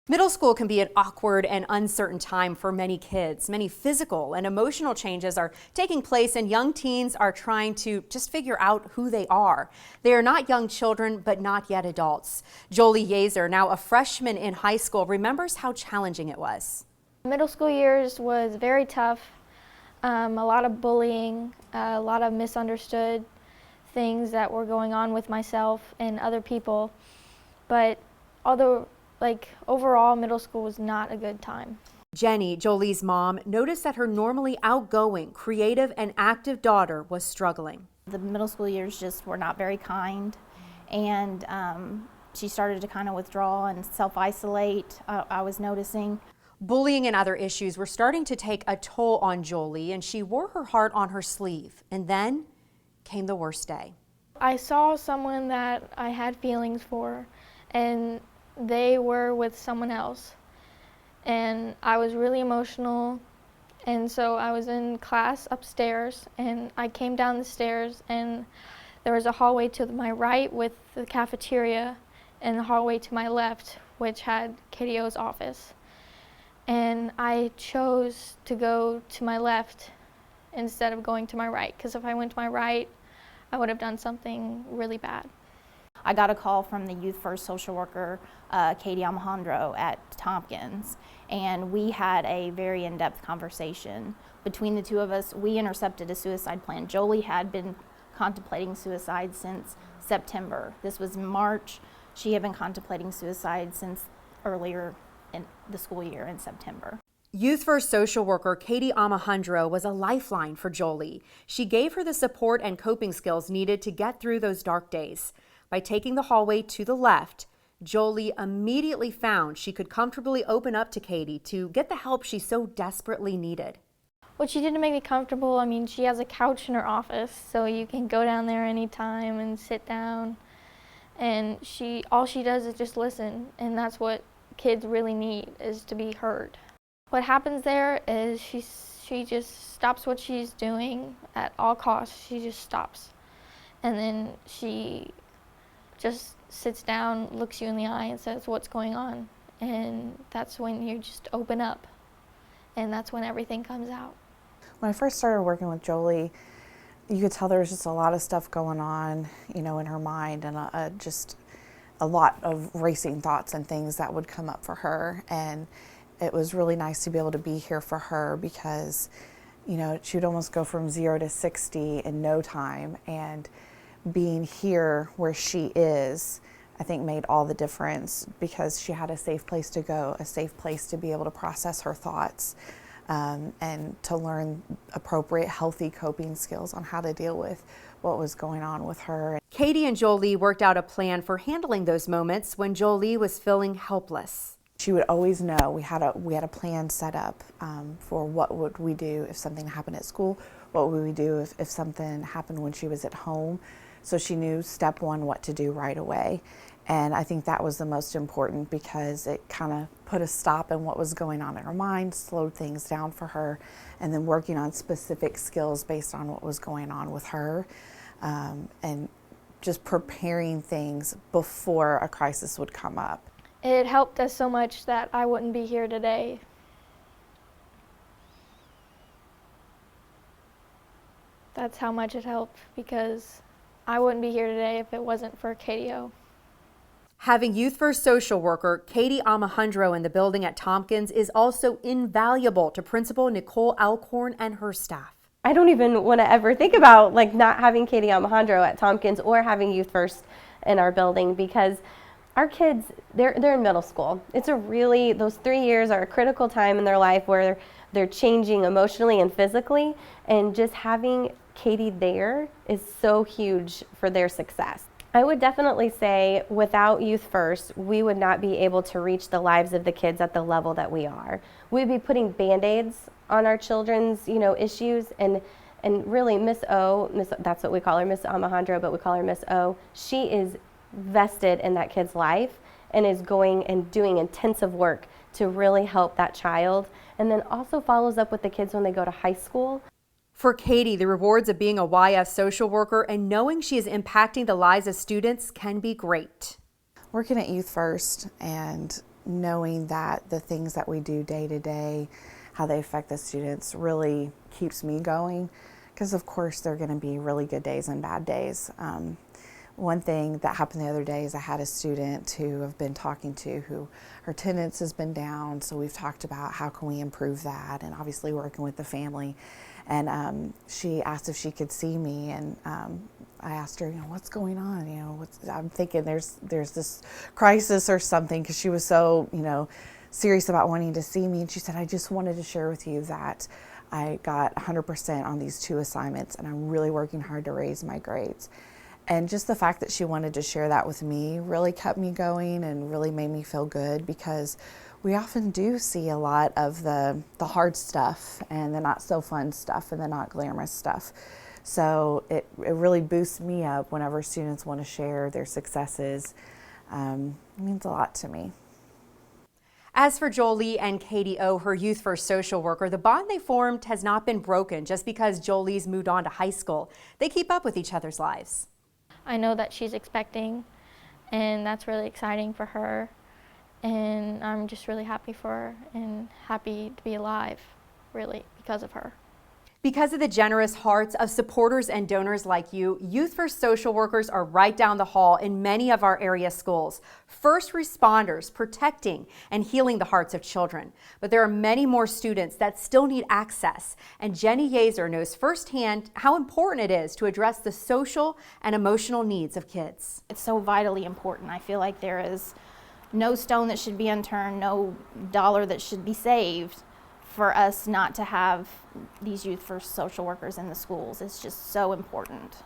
Middle school can be an awkward and uncertain time for many kids. Many physical and emotional changes are taking place, and young teens are trying to just figure out who they are. They are not young children, but not yet adults. Jolie Yeazer, now a freshman in high school, remembers how challenging it was. Middle school years was very tough. A lot of bullying, a lot of misunderstood things that were going on with myself and other people. But although overall, middle school was not a good time. Jenny, Jolie's mom, noticed that her normally outgoing, creative, and active daughter was struggling. The middle school years just were not very kind, and she started to kind of withdraw and self-isolate, I was noticing. Bullying and other issues were starting to take a toll on Jolie, and she wore her heart on her sleeve. And then came the worst day. I saw someone that I had feelings for, and they were with someone else, and I was really emotional. And so I was in class upstairs, and I came down the stairs, and there was a hallway to my right with the cafeteria, and the hallway to my left which had KDO's office. And I chose to go to my left instead of going to my right, because if I went to my right, I would have done something really bad. I got a call from the Youth First social worker, Katie Alejandro at Tompkins, and we had a very in-depth conversation. Between the two of us, we intercepted a suicide plan. Jolie had been contemplating suicide since September. This was March. She had been contemplating suicide since earlier in the school year in September. Youth First social worker Katie Alejandro was a lifeline for Jolie. She gave her the support and coping skills needed to get through those dark days. By taking the hallway to the left, Jolie immediately found she could comfortably open up to Katie to get the help she so desperately needed. What she did to make me comfortable, she has a couch in her office, so you can go down there anytime and sit down. And all she does is just listen, and that's what kids really need, is to be heard. What happens there is she just stops what she's doing at all costs. She just stops. And then she just sits down, looks you in the eye, and says, "What's going on?" And that's when you just open up, and that's when everything comes out. When I first started working with Jolie, you could tell there was just a lot of stuff going on, in her mind, and just a lot of racing thoughts and things that would come up for her. And it was really nice to be able to be here for her, because, she would almost go from 0 to 60 in no time. And being here where she is, I think, made all the difference, because she had a safe place to go, a safe place to be able to process her thoughts, and to learn appropriate, healthy coping skills on how to deal with what was going on with her. Katie and Jolie worked out a plan for handling those moments when Jolie was feeling helpless. She would always know. We had a plan set up for what would we do if something happened at school, what would we do if something happened when she was at home. So she knew step one what to do right away. And I think that was the most important, because it kind of put a stop in what was going on in her mind, slowed things down for her, and then working on specific skills based on what was going on with her, and just preparing things before a crisis would come up. It helped us so much that I wouldn't be here today. That's how much it helped, because I wouldn't be here today if it wasn't for KDO. Having Youth First social worker Katie Alejandro in the building at Tompkins is also invaluable to Principal Nicole Alcorn and her staff. I don't even want to ever think about not having Katie Alejandro at Tompkins or having Youth First in our building, because our kids, they're in middle school. Those 3 years are a critical time in their life where they're changing emotionally and physically, and just having Katie there is so huge for their success. I would definitely say without Youth First, we would not be able to reach the lives of the kids at the level that we are. We'd be putting Band-Aids on our children's, issues, and really Miss O, that's what we call her, Miss Alejandro, but we call her Miss O. She is vested in that kid's life and is going and doing intensive work to really help that child, and then also follows up with the kids when they go to high school. For Katie, the rewards of being a YF social worker and knowing she is impacting the lives of students can be great. Working at Youth First and knowing that the things that we do day to day, how they affect the students, really keeps me going, because of course there are going to be really good days and bad days. One thing that happened the other day is I had a student who I've been talking to who her attendance has been down, so we've talked about how can we improve that, and obviously working with the family. And she asked if she could see me, and I asked her, what's going on? I'm thinking there's this crisis or something, because she was so, serious about wanting to see me. And she said, I just wanted to share with you that I got 100% on these 2 assignments, and I'm really working hard to raise my grades. And just the fact that she wanted to share that with me really kept me going and really made me feel good, because we often do see a lot of the hard stuff and the not so fun stuff and the not glamorous stuff. So it really boosts me up whenever students want to share their successes. It means a lot to me. As for Jolie and Katie O, her Youth First social worker, the bond they formed has not been broken just because Jolie's moved on to high school. They keep up with each other's lives. I know that she's expecting, and that's really exciting for her. And I'm just really happy for her and happy to be alive, really, because of her. Because of the generous hearts of supporters and donors like you, Youth First social workers are right down the hall in many of our area schools. First responders protecting and healing the hearts of children. But there are many more students that still need access. And Jenny Yeaser knows firsthand how important it is to address the social and emotional needs of kids. It's so vitally important. I feel like there is no stone that should be unturned, no dollar that should be saved for us not to have these Youth First social workers in the schools. It's just so important.